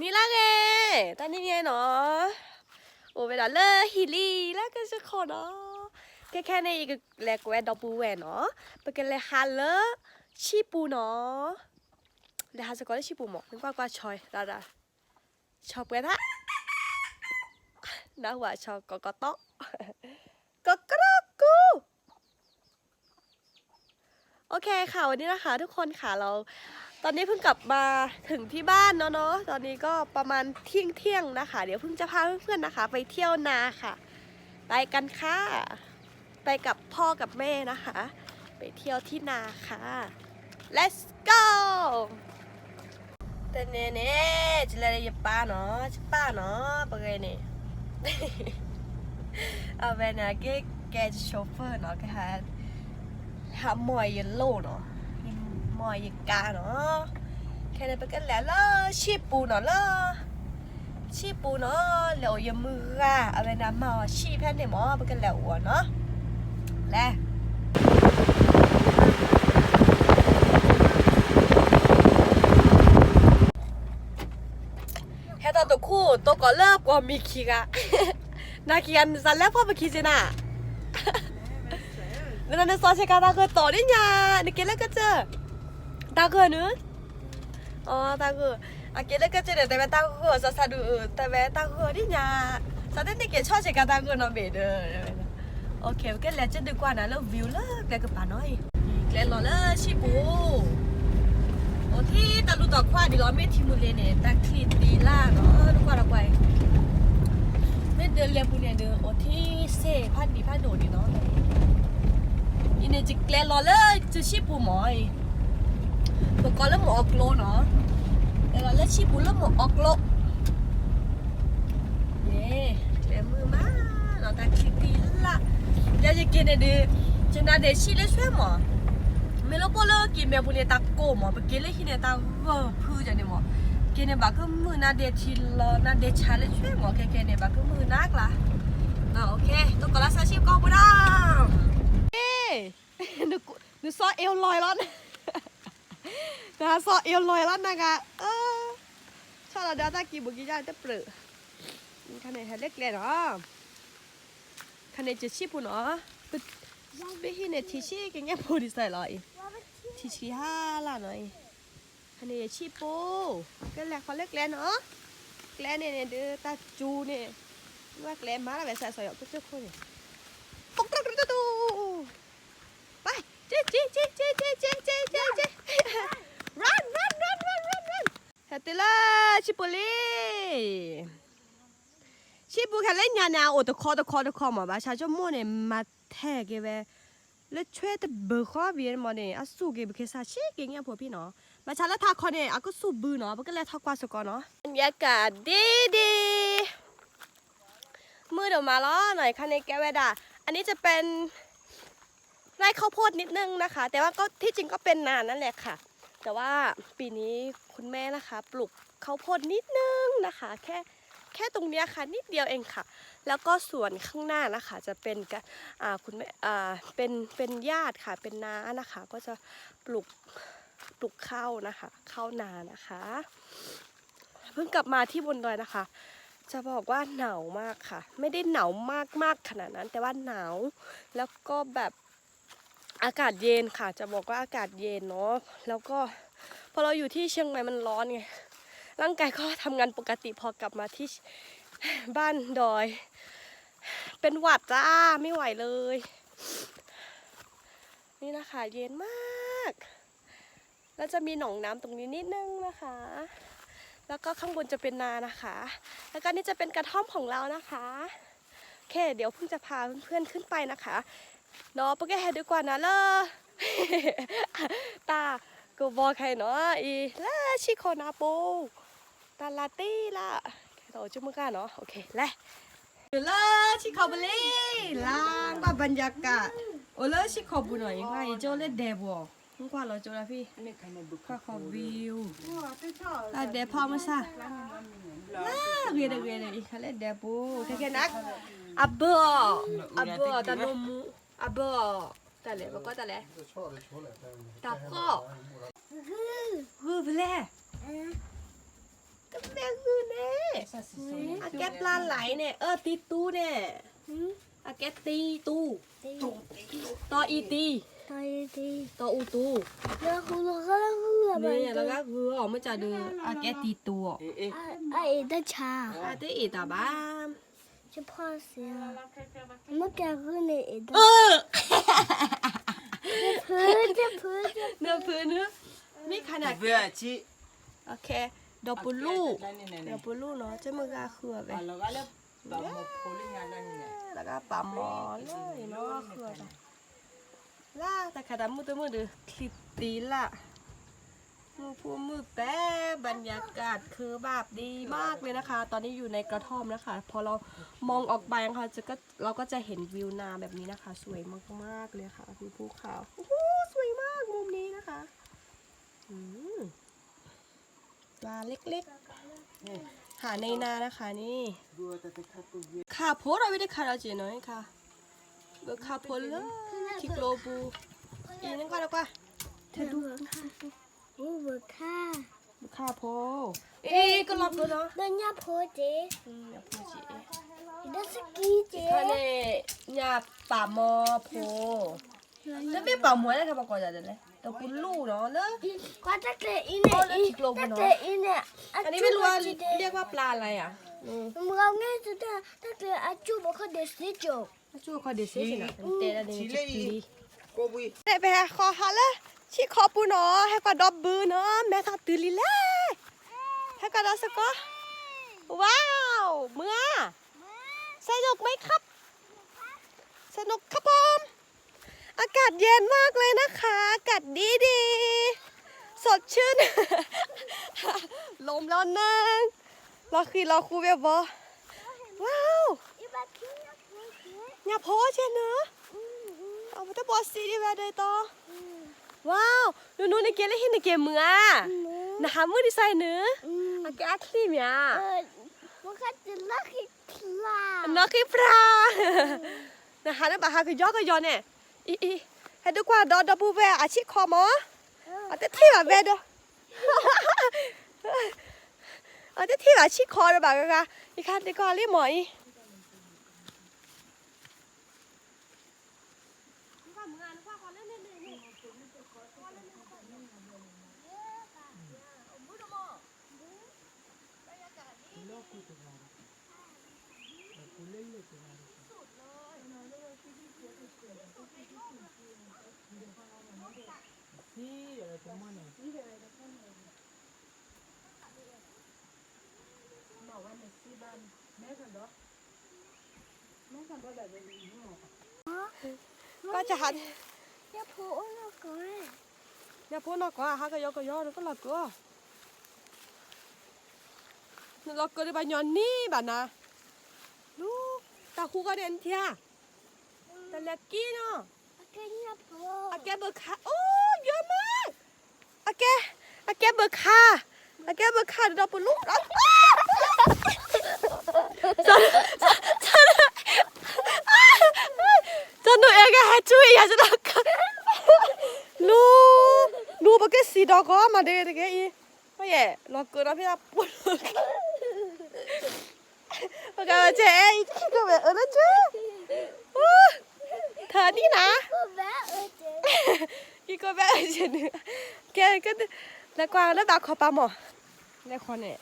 นี่ละไงตอนนี้ไงเนาะโอ้เวลาเลอฮิลี่แล้วก็จะขอเนาะแค่ในอีกแลกแวดดอปูแหวนเนาะไปกันเลยฮัลเลอชีปูเนาะเลยฮัสก็ได้ชีปูหมอกนึกว่าชอยดาชอบกันฮะน่าว่าชอบก็ต้องก็กรอกกูโอเคค่ะวันนี้นะคะทุกคนค่ะเราตอนนี้เพิ่งกลับมาถึงที่บ้านเนาะตอนนี้ก็ประมาณเที่ยงนะคะเดี๋ยวเพิ่งจะพาเพื่อนๆนะคะไปเที่ยวนาค่ะไปกันค่ะไปกับพ่อกับแม่นะคะไปเที่ยวที่นาค่ะ let's go แต่เนี่ยจะเรียกป้าเนาะจะป้าเนาะเป็นไงเนี่ยเอาไปนะแกจะโชเฟอร์เนาะแกหามอยยันโลเนาะมอยยันกาเนาะแค่นั้นไปกันแล้วชีปูเนาะชีปูเนาะเหลวยันมืออ่ะเอาไปนะมาชีแพนเนี่ยหมอไปกันแล้วอ้วนเนาะและแค่ตัวคู่ตัวก็เลิกกว่ามีขี้กะนาคีกันสันแล้วพ่อไปขี้เจน่ะ나는 사실가 다그 떠리냐 느낄래겠지? 다그는? 다그 아끼래겠지래 때문에 다그 사사루 때문에 다그 어디냐 사대니께 처지가 다그는 메드 오케이 cái lẽ trên đường qua là lâu view lá cái bà nói cái lọ lá chi bố thì ta lúc đó qua đi lo mấy thì một lên này ta clean đi la nó lúc qua là quay mấy đứa lên bữa này đứa thì xe phát đi phát đổ đi nó này chỉ lẹ lọ lên chỉ ship bù mồi, một con lớp một ốc lô nó, lẹ lọ lên ship bù lớp một ốc lô, nè, lẹ mưa má, nó ta kitty là, giờ chỉ kia này đi, chỉ là để ship lên xuôi mà, mấy lúc bữa lơ kia mẹ bù này ta cổ mà, bữa kia lên khi này ta vơ phư cho nên mà, kia này bà cứ mưa na để thì lọ na để trả lên xuôi mà, kia này bà cứ mưa nát là, ok, tôi có là sao ship con bữa đó.นึกซอเอวลอยแล้วนะคะซอเอวลอยแล้วนะคะชอบเราเดาตากีบุกิจายแต่เปลือกคันนี้เล็กเลยเนาะคันนี้จะชิบุเนาะไปที่เนี่ยทีชีกันเงี้ยพูดใส่เลยทีชีห้าละหน่อยคันนี้ชิปูก็แหละเขาเล็กแล้วเนาะแกลเนี่ยเดือตาจูเนี่ยว่าแกลมาแล้วแบบใส่สอยก็เจ้าคนเนี่ยปุ๊กตุ๊กตุ๊กตุ๊กไปเจ๊runฮะติล่าชิปุลีชิปุแค่เล่นยานาโอ้ตะคอมาบ้าชาจมูกเนี่ยมาแทกเกเวแล้วช่วยแต่เบอร์ข้อเวียนมาเนี่ยอ่ะสู้เกเบแค่ซาชิเกงี้ยพวกพี่เนาะมาชาแล้วทาคอเนี่ยอ่ะก็สู้บือเนาะมันก็เลยทากว่าสกอเนาะบรรยากาศดีมือเดี๋ยวมาล้อหน่อยคันในแกเวดาอันนี้จะเป็นไร่ข้าวโพดนิดนึงนะคะแต่ว่าก็ที่จริงก็เป็นนานนั่นแหละค่ะแต่ว่าปีนี้คุณแม่นะคะปลูกข้าวโพดนิดนึงนะคะแค่ตรงเนี้ยค่ะนิดเดียวเองค่ะแล้วก็ส่วนข้างหน้านะคะจะเป็นคุณแม่เป็นญาติค่ะเป็นน้านะคะก็จะปลูกข้าวนะคะข้าวนานะคะเพิ่งกลับมาที่บนดอยนะคะจะบอกว่าหนาวมากค่ะไม่ได้หนาวมากขนาดนั้นแต่ว่าหนาวแล้วก็แบบอากาศเย็นค่ะจะบอกว่าอากาศเย็นเนาะแล้วก็พอเราอยู่ที่เชียงใหม่มันร้อนไงร่างกายก็ทำงานปกติพอกลับมาที่บ้านดอยเป็นหวัดจ้าไม่ไหวเลยนี่นะคะเย็นมากแล้วจะมีหนองน้ำตรงนี้นิดนึงนะคะแล้วก็ข้างบนจะเป็นนานะคะแล้วก็นี่จะเป็นกระท่อมของเรานะคะโอเคเดี๋ยวเพิ่งจะพาเพื่อนๆขึ้นไปนะคะเนาะปะแกให้ดีกว่านะเลตากูบอกใครเนาะอีล่าชิโคนาปูตาลาตี้ล่ะเราจุ่มกันเนาะโอเคเลยล่าชิโคบุลีล้างบรรยากาศโอ้ล่าชิโคบุหน่อยยังไงโจเล่เดบวมึงกว่าเราโจละพี่ข้าขอวิวลาเดบพอมาซะล่าเรียนอีกค่ะเล่เดบูแค่นักอับเบอร์ตาโนมูอับเบอร์แต่เลยมันก็แต่เลยตาก็ไปเลย ก็แม่คือ อาแกปลาไหลเนี่ยตีตู้เนี่ยอาแกตีตู้ต่ออีตีต่ออูตูเนี่ยแล้วก็คือออกมาจากดูอาแกตีตัวอาเตอีตาบ้าเนื้อพื้นเนื้อมีขนาดโอเคดอกปูลูเนาะจะมือกาคือแบบแล้วก็ปลาหมอเลยเนาะคือแบบล่าแต่ขนาดมือตัวมือดูคลิปตีละมือพูมือแป๊บรรยากาศคือแบบดีมากเลยนะคะ ตอนนี้อยู่ในกระท่อมนะคะพอเรามองออกไปค่ะเราก็จะเห็นวิวนาแบบนี้นะคะ สวยมากๆเลยค่ะวิวภูเขาโอ้โหสวยมากมุมนี้นะคะปลาเล็กๆหาในนานะคะนี่ขาโพเราไม่ได้ขาเราเจน้อยค่ะเบอร์ขาโพเลยทิกโลบูอีนั่นก็แล้วก็เธอดูขาโพก็รับดูเนาะอย่าโพเจท่านเนี่ยอย่าป่ามอโพแล้วไม่ป่าหมวยอะไรกันมาก่อนจะเลยแต่คุณลูกเนาะเนอะทิกโลบูเนาะอันนี้ไม่รู้ว่าเรียกว่าปลาอะไรอ่ะจูเขาเดซิสินะเตะอะไรนี่จิลีเตะไปคอฮาเลยชิคอปูเนาะให้กว่าดอบบือเนาะแม่ตาตื่นลีแล้วให้กว่าดอสก็ว้าวเมื่อสนุกไหมครับสนุกครับผมอากาศเย็นมากเลยนะคะอากาศดีสดชื่นลมร้อนนึงเราคูแบบว่าว้าวอย่าโพสใช่เนอะเอาไปตัวบอสซีดีแบบใดต่อว้าวนู่นในเกลเห็นในเกมมือนะคะมือดีไซน์เนื้ออาแกอัคลีมีนักขี้ปลานะคะนั่นบ่าฮะคือย่อก็ย่อเนี่ยอีให้ดูกว่าดอบูแวอาชิคอมอเอาแต่ที่แบบแวดเอาแต่ที่แบบชิคอเลยบ่ากะอีคันดีกว่าเรียกหมอยก็จะหันอย่าพูดนอกก่อนฮะก็ย่อแล้วก็หลักก็เราเกิดในบ้านย้อนนี่บ้านนะลูกตาคูก็เด่นเทียแต่เล็กกี้เนาะอาแกเบอร์ค่าโอ้เยอะมากอาแกเบอร์ค่าดอกปุ่นลูกจะหนูเองก็ให้ช่วยอยากจะรักลูบักเก็ตสีดอกก็มาเด็กอีไม่แย่เราเกิดแล้วพี่ตาปุ่นโอเคเจ๊ก็แบบนั่นเจ๊เธอนี่นะอีก็แบบเจ๊เนี่ยแกก็แล้วกวางแล้วบาขอปลาหมอในคอนเนี่ย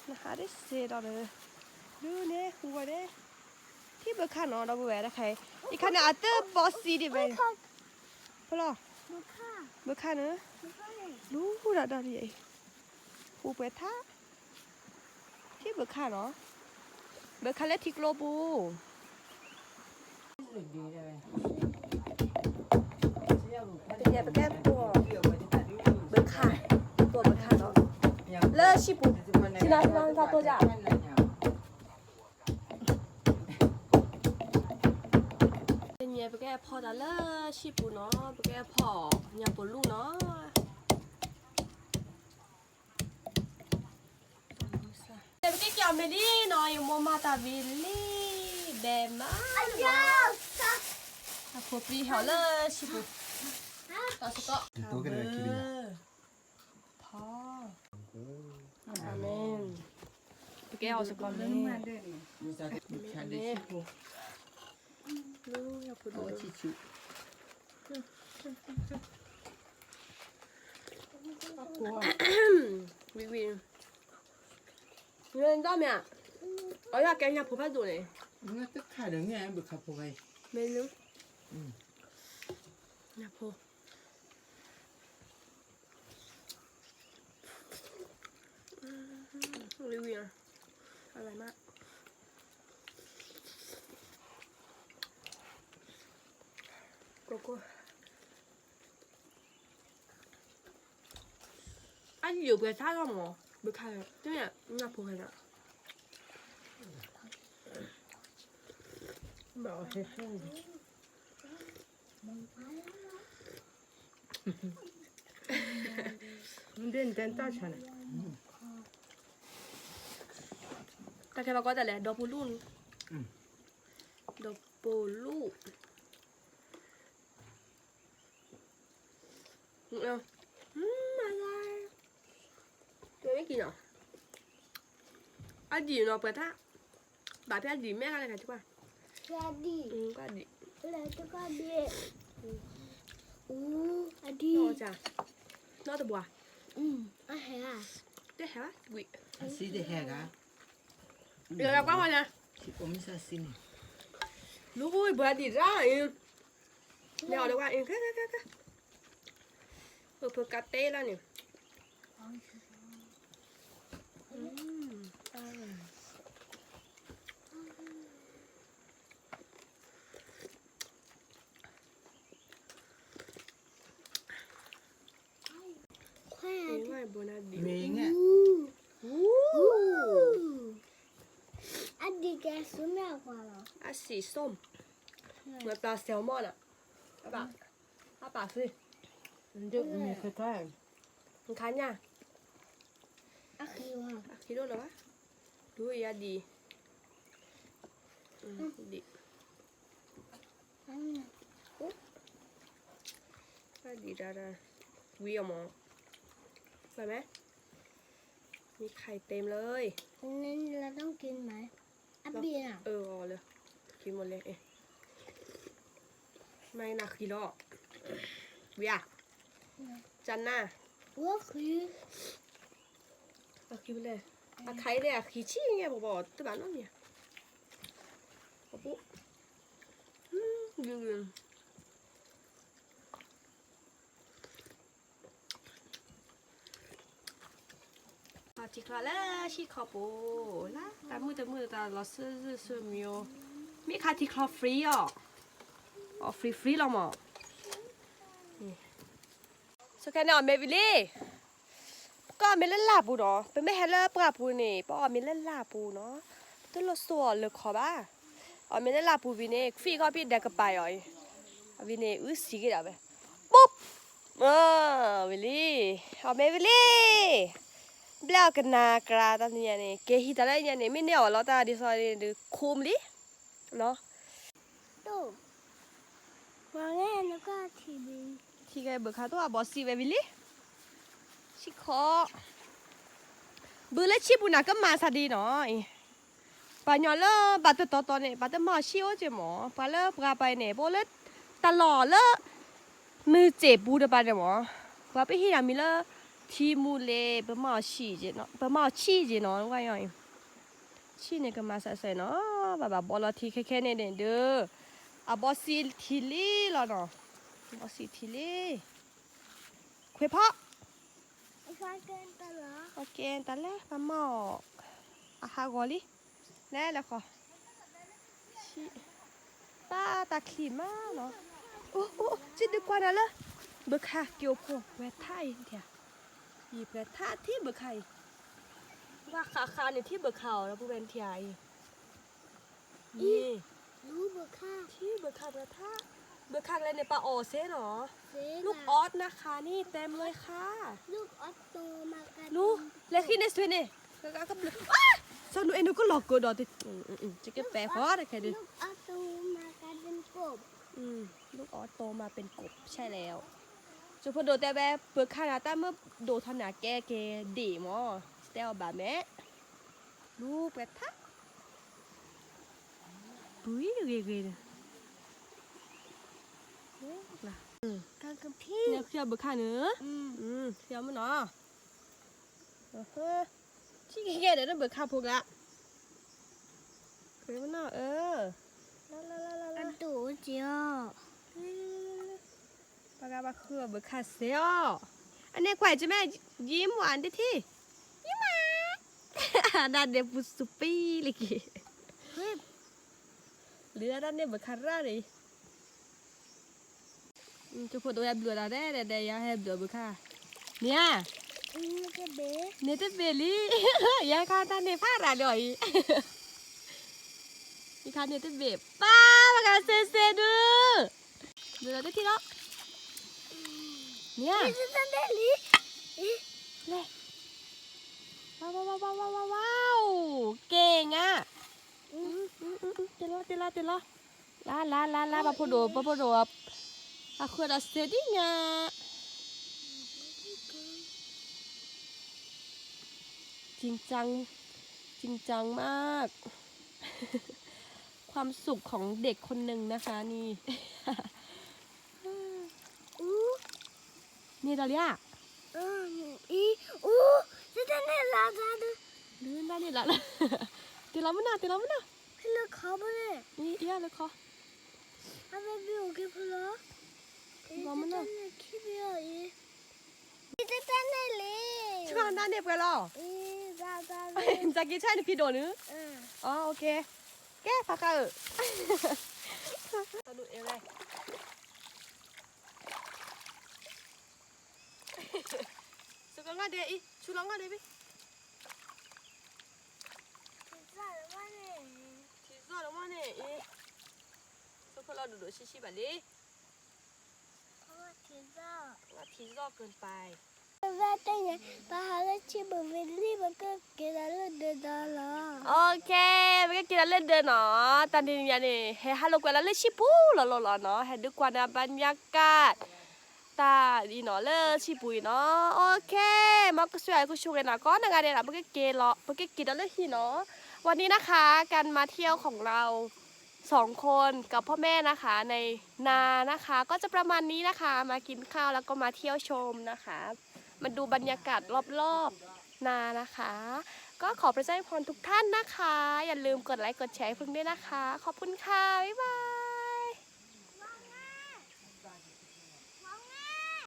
นะคะได้เสียดอกเลยดูเนี่ยหัวเนี่ยที่เบอร์ข้าน้องเราเบอร์แหวนนะคะอีกขนาดอัตเตอร์บอสซีดิเบย์พอหรอเบอร์ข้าเนอะรู้ระดับใหญ่หูเปิดท่าที่เบอร์ข้าเนาะเบอร์ข้าเล็กทิกโลบูเป็นไงไปแก้ตัวเบอร์ข้าตัวเบอร์ข้าเนาะเลิศชิบุชินาทาตัวจ้ะเป็นไงไปแก้พอดาเลิศชิบุเนาะไปแก้พอยาปลูเนาะไปแก้เกี่ยวเมลี่เนาะอยู่โมมาตาวิลลี่เบม่าถ้าพอปรีเหรอเลิศชิบุต่อสก็พอ แกเอาสกอนเลย Musa chande chipo. ลูกอยากพูด Oh chichu. วิวิเงินได้ไหมอ่ะเอาอยากแกงอยากพูดพัดดูเลย Nga te kare nga bu kapo gai. เมนูอยากพูดวิวิอร่อยมากโกโก้อันอยู่เพื่อท่าหรอหมอเบื่อใครเนี่ยอยากพูดใครนะบอกให้ให้ 근데 렌따잖아. แต่แค่บอกก็แต่แหละดอกปูลูนดอกปูลูเอาอะไรตัวไม่กินเหรออาดีเนาะเปิดท่าบาดพี่อาดีแม่อะไรกันทุกวัน Jadi, ก็อาดี itu kan dia. Adi. นอจ้ะนอตะบัว Ya. ได้เหรอวิ Asi de hega. เดี๋ยวเราก็มานะ Chipo misa sini. ลูกบัวดีจ้าเองเดี๋ยวเดี๋ยวว่าเองค่ะเพื่อกัดเต้แล้วเนี่ยง่ายบัวน่าดี Menga. Adi kayak semua kalau. อ่ะสีส้มเหมือนปลาแซลมอนอ่ะอาปากอาปากสิ 근데 우리 그다 มันคันยัง Akhirnya. คิดดูแล้ววะดูยาดีดีก็ดีดาดาวิวมองไปไหมมีไข่เต็มเลย Iniเราต้องกินไหมAbiอ่ะ เอาเลยกินหมดเลยไม่หนักกิโลวิอะจันน่า ว่าคือ เอากินไปเลยเอาไข่เลยอะขี้ชี้ไงบอกตัวบ้านน้องเนี่ยเอาปุ๊ยืนที่คลาแล้วชีคอปูละแต่มือแต่เราซื้อมิวมีค่าที่คลาฟรีอ่ะอ๋อฟรีแล้วมั้งสแกนเอาเมวิลี่ก็ไม่เล่นลาปูเนาะเป็นไม่เฮลเลอร์ปลาปูนี่ป้อไม่เล่นลาปูเนาะตัวเราสวนเลยขอบ้าอ๋อไม่เล่นลาปูวินี่ฟรีก็พี่เด็กก็ไปอ่ะวินี่สีกี่ดาวไปปุ๊บวิลี่เอาเมวิลี่บลากันนากราตอนนี้เนี่ยเกฮิตอะไรเนี่ยไม่เนี่ยเราตาดิสอยดูคุมลิเนาะ ตู้วางแง่แล้วก็ทีวี ที่แกเบิกค่าตัวบอสซีเววิลิชิคอเบอร์เลชิบุนาก็มาซะดีเนาะปะยอเลบัตตอเนี่ยบัตมาชิโอเจหมอปะเลปลาไปเนี่ยโบเลตลอดเลมือเจ็บบูดไปเนี่ยหมอปลาไปที่ยามิเลทีมูเลปะมาชีเจเนาะปะมาชีเจเนาะว่าอย่างชีเนี่ยก็มาใส่เนาะแบบบอลทีแค่เนี่ยเด้ออะบอสซีทีลีแล้วเนาะบอสซีทีลีคุยเพาะ ไอ้ฟ้าเกินตลอด โอเคตอนแรกมาหมอกอาหารกอลิแน่แล้วค่ะชิป้าตาขีมากเนาะโอ้จิตดีกว่านั่นเลยเบิกค่ะเกี่ยวพวกเวทไทยเถอะยีเวทท่าที่เบิกไข่ว่าขาเนี่ยที่เบิกเข่าแล้วผู้เป็นเทียนี่ รู้บ่ค่ะ ที่เบิกค่ะเวทท่าเบิกค่ะอะไรในปลาโอเซ่เนาะ เซ่ ลูกออสนะคะนี่เต็มเลยค่ะ ลูกออตโตมากัน ลูกเล็กขึ้นในสวนนี่ก็บลูอ้าสนุกเอ็นก็หลอกกูดอติจะเก็บแปะพอได้แค่ดิ ลูกออตโตมากันเป็นกบ ลูกออสโตมาเป็นกบใช่แล้วจุพอโดแต่แบบเปิดขนาดแต่เมื่อโดทนาแกดีมอสเตลแบบแม่ ลูกแปดทักปุ้ยเกยเนี่ยนะ กันกับพี่ เนี่ยเขียวเบิกขาเนื้อ อืม เขียวมันเนาะชี้แก่ๆเดี๋ยวต้องเบิกขาพวกละเขียวมันเนาะอันตูเจียว ปากกาบาคือเบิกขาเสียวอันนี้แขวนจะแม่ยิ้มหวานดิที่ยิ้มหวานด้านเดียวปุสุปี้เลยกี่ เฮ้ย เหลือด้านเดียวเบิกขาร่าเลยจะพูดตัวแบบเหลือได้แต่ยังให้เหลือเบิกขาเนี่ย นี่ก็เบ๊ เนี่ยจะเบลี่ยังการด้านเดียวพลาดอะไรเลยมีการเนี่ยจะเบบป้าปากกาเซดูเหลือได้ที่แล้วเนี่ย นี่จะได้ลิ เลยว้าวเก่งอ่ะเดี๋ยวลาปะพูดอะคือเราเสด็จงาจริงจังมาก ความสุขของเด็กคนหนึ่งนะคะนี่ นี่เราเรียก จะได้ลาซาดู ลื่นได้นี่ละ ตีเราไม่น่า ให้เลือกเขาไปเลย นี่เอี้ยเลยคอ ทำไมพี่โอเคพอแล้วคิดไม่ออกอีจะได้เลย ช่วยด้านเด็บกันหรอ ซา จากกี้ใช่หรือพี่โดนึอ๋อโอเคแก้พักกันสนุกเองเลยสุกังกันเดี๋ยวอีชูร้องกันเดี๋ยวพี่ทีซอแล้วว่าเนี่ยอีสุกังเราดูชิแบบนี้ว่าทีซอเกินไปโอเคไม่ก็กินแล้วเล่นเดินเนาะตอนนี้เนี่ยเฮ้ฮัลโหลกันแล้วเล่นชิปูหล่อๆเนาะเห็นดูกว่านะบรรยากาศตาดีเนาะเล่นชิปูเนาะโอเคมาก็สวยก็ช่วยนะก็ในงานเนี่ยไม่ก็เกลล์ไม่ก็กินแล้วเล่นฮีเนาะวันนี้นะคะการมาเที่ยวของเรา2 คนกับพ่อแม่นะคะในนานะคะก็จะประมาณนี้นะคะมากินข้าวแล้วก็มาเที่ยวชมนะคะมาดูบรรยากาศรอบๆนานะคะ ก็ขอพระเจ้าอวยพรทุกท่านนะคะ อย่าลืมกดไลค์กดแชร์ให้เพิ่งด้วยนะคะ ขอบคุณค่ะ บ๊ายบาย